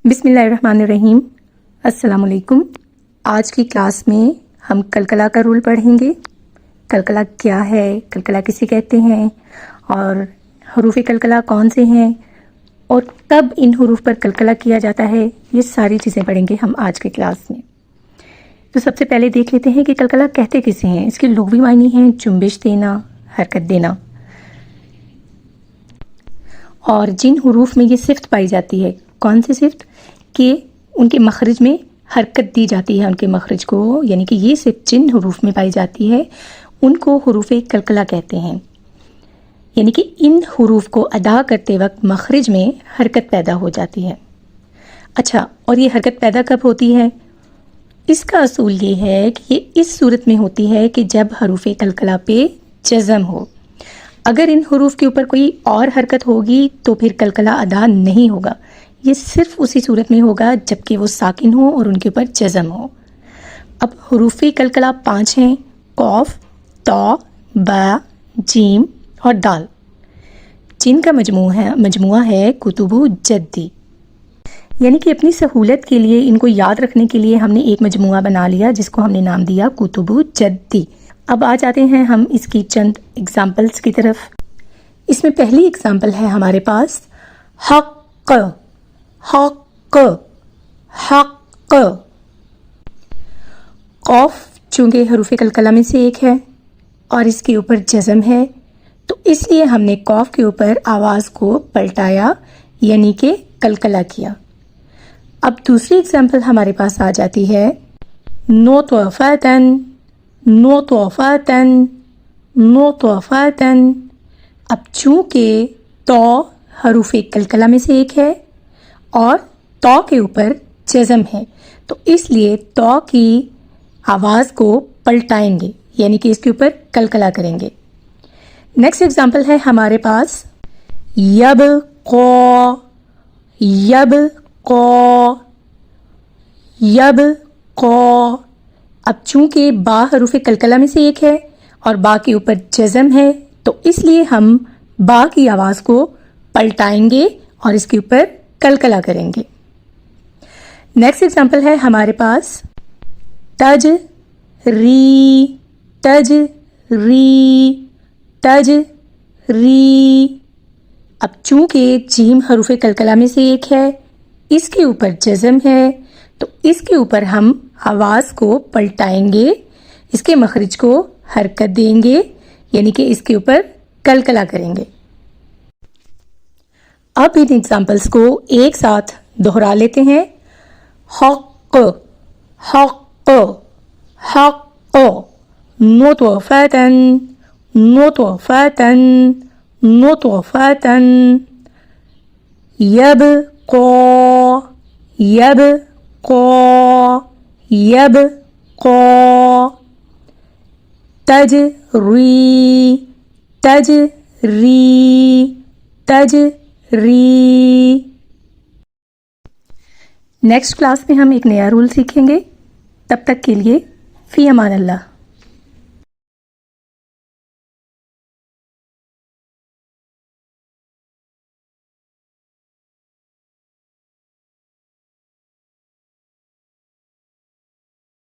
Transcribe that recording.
بسم اللہ الرحمن الرحیم۔ السلام علیکم۔ آج کی کلاس میں ہم کلکلا کا رول پڑھیں گے۔ کلکلا کیا ہے، کلکلا کسے کہتے ہیں، اور حروف کلکلا کون سے ہیں، اور کب ان حروف پر کلکلا کیا جاتا ہے، یہ ساری چیزیں پڑھیں گے ہم آج کی کلاس میں۔ تو سب سے پہلے دیکھ لیتے ہیں کہ کلکلا کہتے کسے ہیں۔ اس کے لغوی معنی ہیں جنبش دینا، حرکت دینا، اور جن حروف میں یہ صفت پائی جاتی ہے، کون سی صفت، کہ ان کے مخرج میں حرکت دی جاتی ہے، ان کے مخرج کو، یعنی کہ یہ صفت جن حروف میں پائی جاتی ہے ان کو حروف کلکلا کہتے ہیں، یعنی کہ ان حروف کو ادا کرتے وقت مخرج میں حرکت پیدا ہو جاتی ہے۔ اچھا، اور یہ حرکت پیدا کب ہوتی ہے؟ اس کا اصول یہ ہے کہ یہ اس صورت میں ہوتی ہے کہ جب حروف کلکلا پہ جزم ہو۔ اگر ان حروف کے اوپر کوئی اور حرکت ہوگی تو پھر کلکلا ادا نہیں ہوگا۔ یہ صرف اسی صورت میں ہوگا جب کہ وہ ساکن ہو اور ان کے اوپر جزم ہو۔ اب حروف کلکلا 5 ہیں: قاف، تا، با، جیم اور دال، جن کا مجموعہ ہے کتب جدی، یعنی کہ اپنی سہولت کے لیے ان کو یاد رکھنے کے لیے ہم نے ایک مجموعہ بنا لیا جس کو ہم نے نام دیا کتب جدی۔ اب آ جاتے ہیں ہم اس کی چند اگزامپلس کی طرف۔ اس میں پہلی اگزامپل ہے ہمارے پاس حق، حق، حق۔ قاف چونکہ حروف کلکلا میں سے ایک ہے اور اس کے اوپر جزم ہے، تو اس لیے ہم نے قاف کے اوپر آواز کو پلٹایا، یعنی کہ کلکلا کیا۔ اب دوسری اگزامپل ہمارے پاس آ جاتی ہے نطفتن، نطفتن، نطفتن۔ اب چونکہ تو حروف کلکلا میں سے ایک ہے اور تو کے اوپر جزم ہے، تو اس لیے تو کی آواز کو پلٹائیں گے، یعنی کہ اس کے اوپر کلکلا کریں گے۔ نیکسٹ ایگزامپل ہے ہمارے پاس یبقا، یبقا، یبقا۔ اب چونکہ با حروف کلکلا میں سے ایک ہے اور با کے اوپر جزم ہے، تو اس لیے ہم با کی آواز کو پلٹائیں گے اور اس کے اوپر کلکلا کریں گے۔ نیکسٹ ایگزامپل ہے ہمارے پاس تج ری، تج ری، تج ری۔ اب چونکہ جیم حروف کلکلا میں سے ایک ہے، اس کے اوپر جزم ہے، تو اس کے اوپر ہم آواز کو پلٹائیں گے، اس کے مخرج کو حرکت دیں گے، یعنی کہ اس کے اوپر کلکلا کریں گے۔ اب ان ایگزامپلس کو ایک ساتھ دہرا لیتے ہیں۔ حق، حق، حق، نطفتن، نطفتن، نطفتن، یبقا، یبقا، یبقا، تجری، تجری، تجری۔ نیکسٹ کلاس میں ہم ایک نیا رول سیکھیں گے۔ تب تک کے لیے فی امان اللہ۔